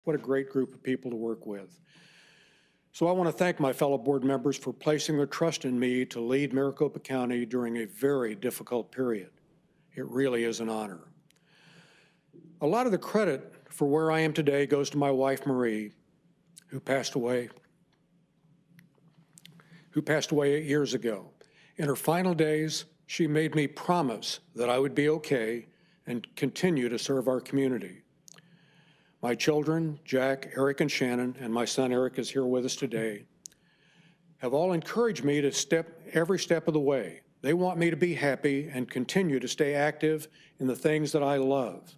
What a great group of people to work with. So I want to thank my fellow board members for placing their trust in me to lead Maricopa County during a very difficult period. It really is an honor. A lot of the credit for where I am today goes to my wife, Marie, who passed away 8 years ago. In her final days, she made me promise that I would be okay and continue to serve our community. My children, Jack, Eric, and Shannon, and my son Eric is here with us today, have all encouraged me to every step of the way. They want me to be happy and continue to stay active in the things that I love.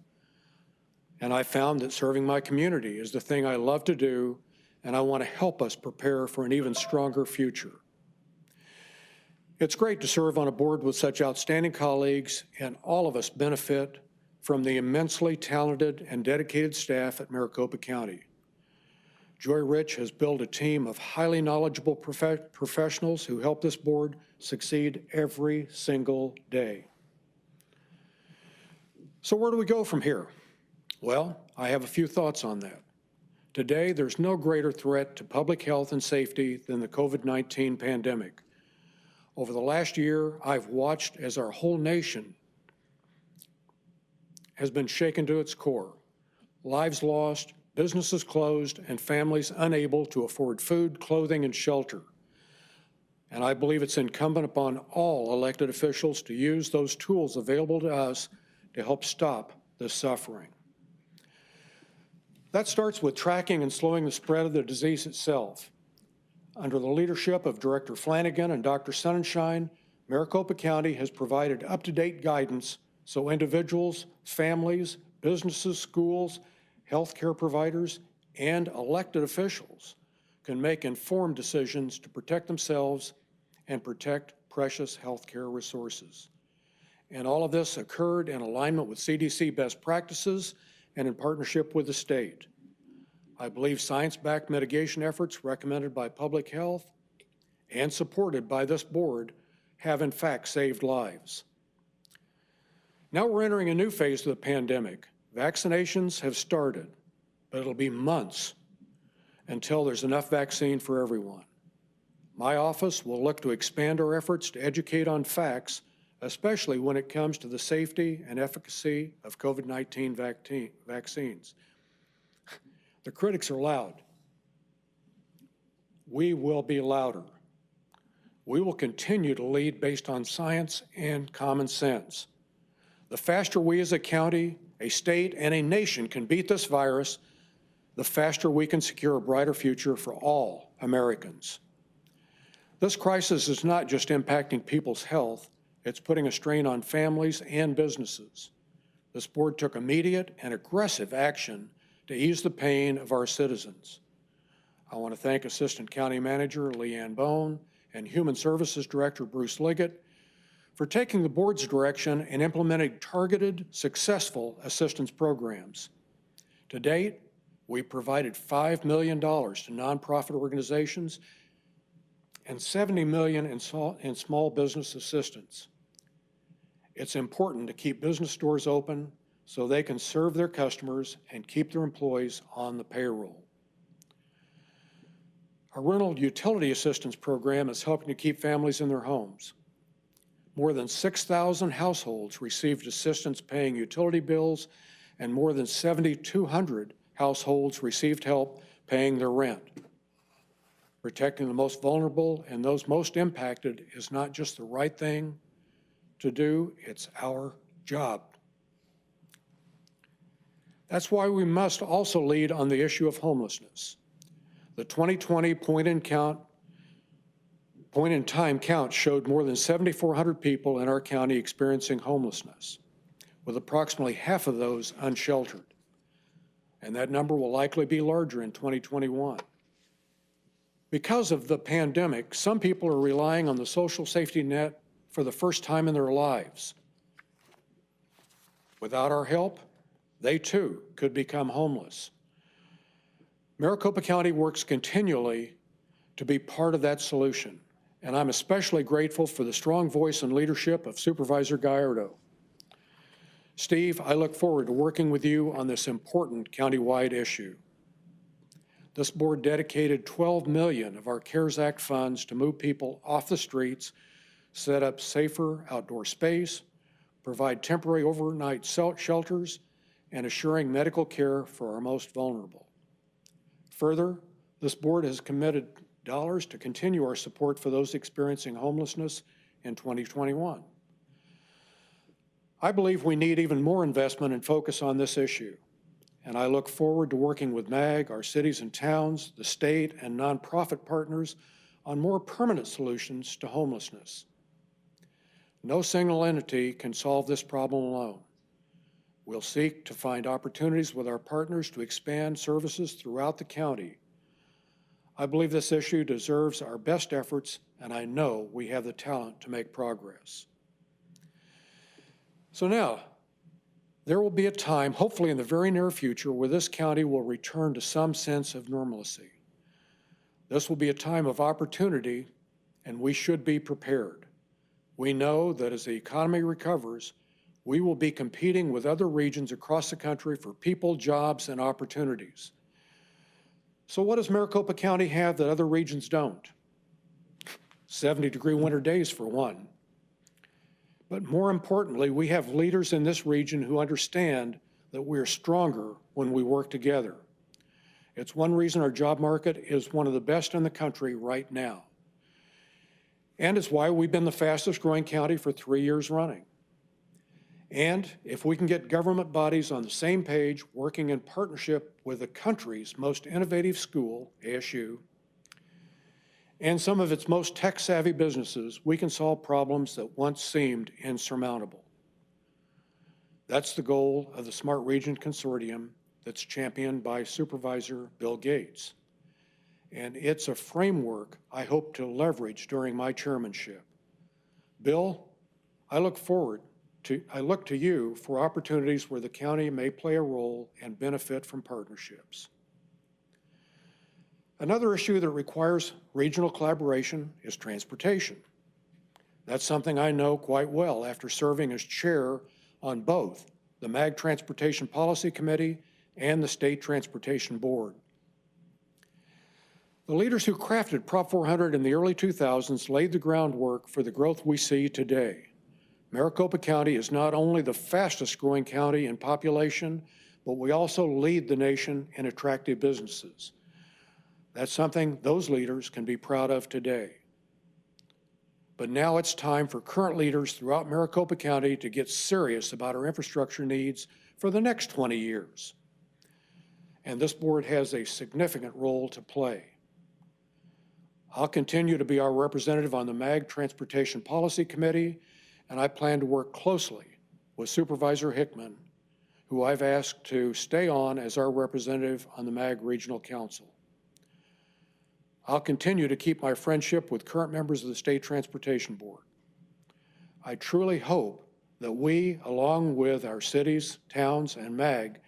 And I found that serving my community is the thing I love to do, and I want to help us prepare for an even stronger future. It's great to serve on a board with such outstanding colleagues, and all of us benefit from the immensely talented and dedicated staff at Maricopa County. Joy Rich has built a team of highly knowledgeable professionals who help this board succeed every single day. So where do we go from here? Well, I have a few thoughts on that. Today, there's no greater threat to public health and safety than the COVID-19 pandemic. Over the last year, I've watched as our whole nation has been shaken to its core. Lives lost, businesses closed, and families unable to afford food, clothing, and shelter. And I believe it's incumbent upon all elected officials to use those tools available to us to help stop this suffering. That starts with tracking and slowing the spread of the disease itself. Under the leadership of Director Flanagan and Dr. Sonnenschein, Maricopa County has provided up-to-date guidance so individuals, families, businesses, schools, healthcare providers, and elected officials can make informed decisions to protect themselves and protect precious healthcare resources. And all of this occurred in alignment with CDC best practices and in partnership with the state. I believe science-backed mitigation efforts recommended by Public Health and supported by this board have in fact saved lives. Now we're entering a new phase of the pandemic. Vaccinations have started, but it'll be months until there's enough vaccine for everyone. My office will look to expand our efforts to educate on facts, especially when it comes to the safety and efficacy of COVID-19 vaccines. The critics are loud. We will be louder. We will continue to lead based on science and common sense. The faster we as a county, a state, and a nation can beat this virus, the faster we can secure a brighter future for all Americans. This crisis is not just impacting people's health, it's putting a strain on families and businesses. This board took immediate and aggressive action to ease the pain of our citizens. I want to thank Assistant County Manager Leanne Bone and Human Services Director Bruce Liggett for taking the board's direction and implementing targeted, successful assistance programs. To date, we provided $5 million to nonprofit organizations and $70 million in small business assistance. It's important to keep business doors open so they can serve their customers and keep their employees on the payroll. Our rental utility assistance program is helping to keep families in their homes. More than 6,000 households received assistance paying utility bills, and more than 7,200 households received help paying their rent. Protecting the most vulnerable and those most impacted is not just the right thing to do, it's our job. That's why we must also lead on the issue of homelessness. The 2020 point in time count showed more than 7,400 people in our county experiencing homelessness, with approximately half of those unsheltered. And that number will likely be larger in 2021. Because of the pandemic, some people are relying on the social safety net for the first time in their lives. Without our help, they too could become homeless. Maricopa County works continually to be part of that solution, and I'm especially grateful for the strong voice and leadership of Supervisor Gallardo. Steve, I look forward to working with you on this important countywide issue. This board dedicated $12 million of our CARES Act funds to move people off the streets, set up safer outdoor space, provide temporary overnight shelters, and assuring medical care for our most vulnerable. Further, this board has committed dollars to continue our support for those experiencing homelessness in 2021. I believe we need even more investment and focus on this issue, and I look forward to working with MAG, our cities and towns, the state, and nonprofit partners on more permanent solutions to homelessness. No single entity can solve this problem alone. We'll seek to find opportunities with our partners to expand services throughout the county. I believe this issue deserves our best efforts, and I know we have the talent to make progress. So now, there will be a time, hopefully in the very near future, where this county will return to some sense of normalcy. This will be a time of opportunity, and we should be prepared. We know that as the economy recovers, we will be competing with other regions across the country for people, jobs, and opportunities. So what does Maricopa County have that other regions don't? 70-degree winter days for one. But more importantly, we have leaders in this region who understand that we are stronger when we work together. It's one reason our job market is one of the best in the country right now. And it's why we've been the fastest growing county for 3 years running. And if we can get government bodies on the same page, working in partnership with the country's most innovative school, ASU, and some of its most tech-savvy businesses, we can solve problems that once seemed insurmountable. That's the goal of the Smart Region Consortium that's championed by Supervisor Bill Gates. And it's a framework I hope to leverage during my chairmanship. Bill, I look to you for opportunities where the county may play a role and benefit from partnerships. Another issue that requires regional collaboration is transportation. That's something I know quite well after serving as chair on both the MAG Transportation Policy Committee and the State Transportation Board. The leaders who crafted Prop 400 in the early 2000s laid the groundwork for the growth we see today. Maricopa County is not only the fastest growing county in population, but we also lead the nation in attractive businesses. That's something those leaders can be proud of today. But now it's time for current leaders throughout Maricopa County to get serious about our infrastructure needs for the next 20 years. And this board has a significant role to play. I'll continue to be our representative on the MAG Transportation Policy Committee, and I plan to work closely with Supervisor Hickman, who I've asked to stay on as our representative on the MAG Regional Council. I'll continue to keep my friendship with current members of the State Transportation Board. I truly hope that we, along with our cities, towns, and MAG,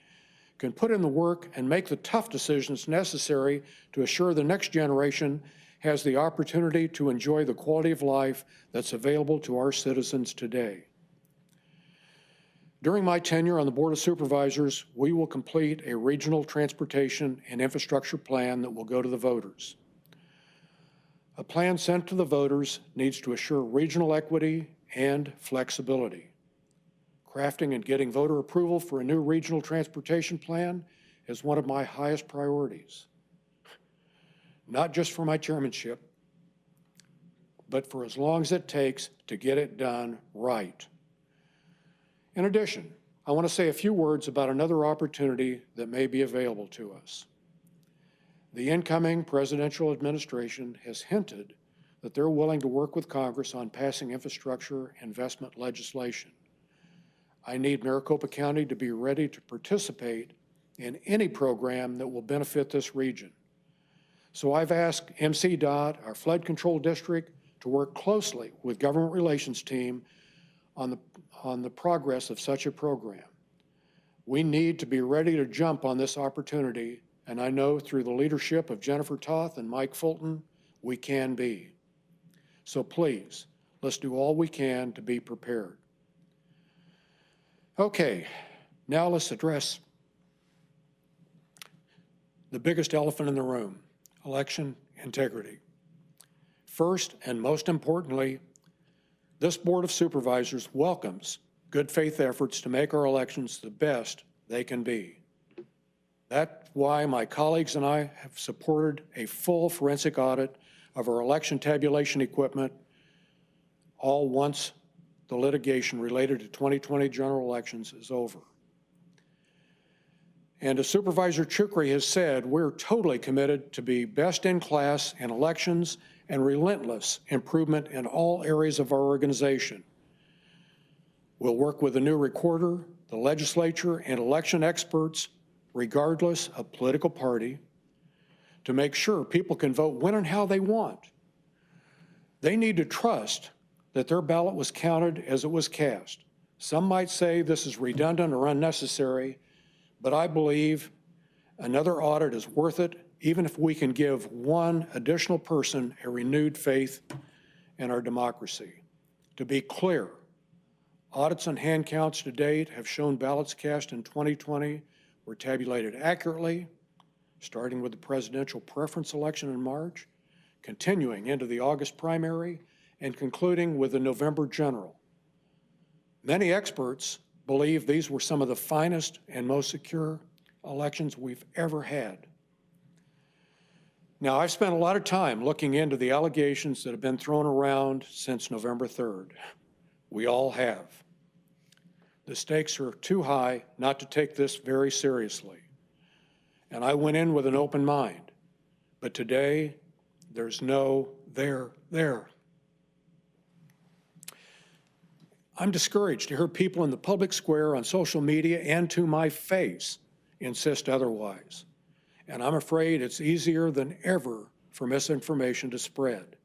can put in the work and make the tough decisions necessary to assure the next generation has the opportunity to enjoy the quality of life that's available to our citizens today. During my tenure on the Board of Supervisors, we will complete a regional transportation and infrastructure plan that will go to the voters. A plan sent to the voters needs to assure regional equity and flexibility. Crafting and getting voter approval for a new regional transportation plan is one of my highest priorities. Not just for my chairmanship, but for as long as it takes to get it done right. In addition, I want to say a few words about another opportunity that may be available to us. The incoming presidential administration has hinted that they're willing to work with Congress on passing infrastructure investment legislation. I need Maricopa County to be ready to participate in any program that will benefit this region. So I've asked MCDOT, our flood control district, to work closely with government relations team on the progress of such a program. We need to be ready to jump on this opportunity, and I know through the leadership of Jennifer Toth and Mike Fulton, we can be. So please, let's do all we can to be prepared. Okay, now let's address the biggest elephant in the room, election integrity. First, and most importantly, this Board of Supervisors welcomes good faith efforts to make our elections the best they can be. That's why my colleagues and I have supported a full forensic audit of our election tabulation equipment, all once the litigation related to 2020 general elections is over. And as Supervisor Chukri has said, we're totally committed to be best in class in elections and relentless improvement in all areas of our organization. We'll work with the new recorder, the legislature, and election experts, regardless of political party, to make sure people can vote when and how they want. They need to trust that their ballot was counted as it was cast. Some might say this is redundant or unnecessary, but I believe another audit is worth it, even if we can give one additional person a renewed faith in our democracy. To be clear, audits on hand counts to date have shown ballots cast in 2020 were tabulated accurately, starting with the presidential preference election in March, continuing into the August primary, and concluding with the November general. Many experts believe these were some of the finest and most secure elections we've ever had. Now, I've spent a lot of time looking into the allegations that have been thrown around since November 3rd. We all have. The stakes are too high not to take this very seriously. And I went in with an open mind. But today, there's no there. I'm discouraged to hear people in the public square, on social media, and to my face insist otherwise. And I'm afraid it's easier than ever for misinformation to spread.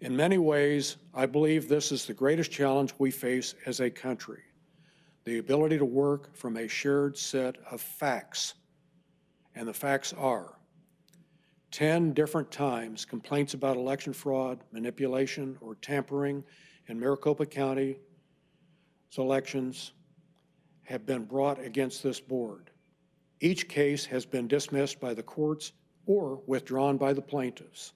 In many ways, I believe this is the greatest challenge we face as a country, the ability to work from a shared set of facts. And the facts are 10 different times complaints about election fraud, manipulation, or tampering in Maricopa County elections have been brought against this board. Each case has been dismissed by the courts or withdrawn by the plaintiffs.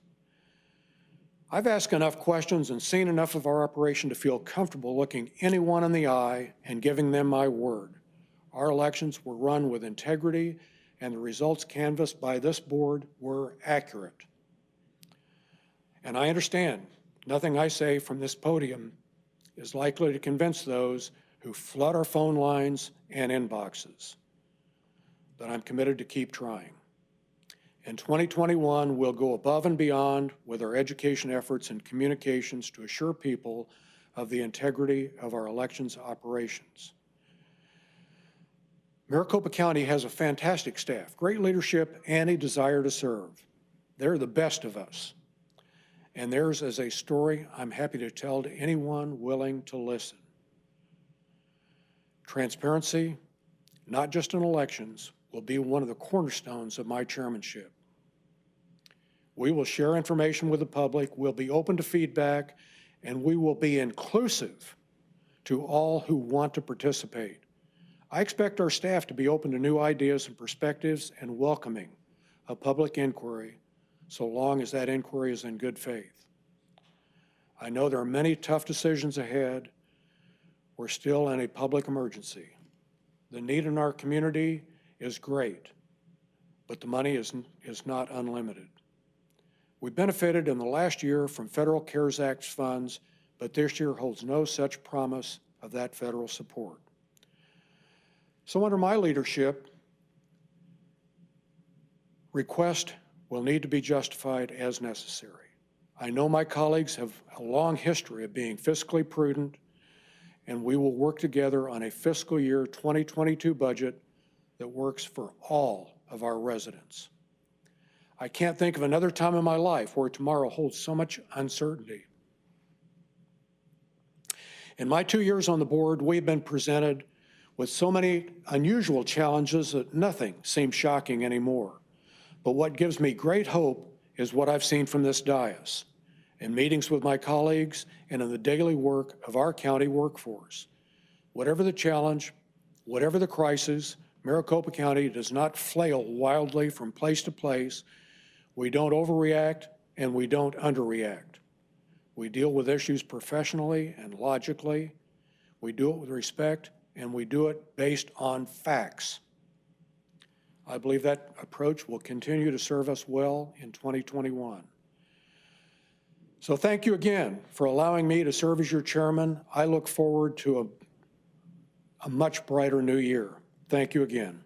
I've asked enough questions and seen enough of our operation to feel comfortable looking anyone in the eye and giving them my word. Our elections were run with integrity, and the results canvassed by this board were accurate. And I understand nothing I say from this podium is likely to convince those who flood our phone lines and inboxes. But I'm committed to keep trying. In 2021, we'll go above and beyond with our education efforts and communications to assure people of the integrity of our elections operations. Maricopa County has a fantastic staff, great leadership, and a desire to serve. They're the best of us. And theirs is a story I'm happy to tell to anyone willing to listen. Transparency, not just in elections, will be one of the cornerstones of my chairmanship. We will share information with the public, we'll be open to feedback, and we will be inclusive to all who want to participate. I expect our staff to be open to new ideas and perspectives and welcoming of public inquiry, so long as that inquiry is in good faith. I know there are many tough decisions ahead. We're still in a public emergency. The need in our community is great, but the money is not unlimited. We benefited in the last year from federal CARES Act funds, but this year holds no such promise of that federal support. So under my leadership, requests will need to be justified as necessary. I know my colleagues have a long history of being fiscally prudent, and we will work together on a fiscal year 2022 budget that works for all of our residents. I can't think of another time in my life where tomorrow holds so much uncertainty. In my 2 years on the board, we've been presented with so many unusual challenges that nothing seems shocking anymore. But what gives me great hope is what I've seen from this dais, in meetings with my colleagues and in the daily work of our county workforce. Whatever the challenge, whatever the crisis, Maricopa County does not flail wildly from place to place. We don't overreact and we don't underreact. We deal with issues professionally and logically. We do it with respect, and we do it based on facts. I believe that approach will continue to serve us well in 2021. So thank you again for allowing me to serve as your chairman. I look forward to a much brighter new year. Thank you again.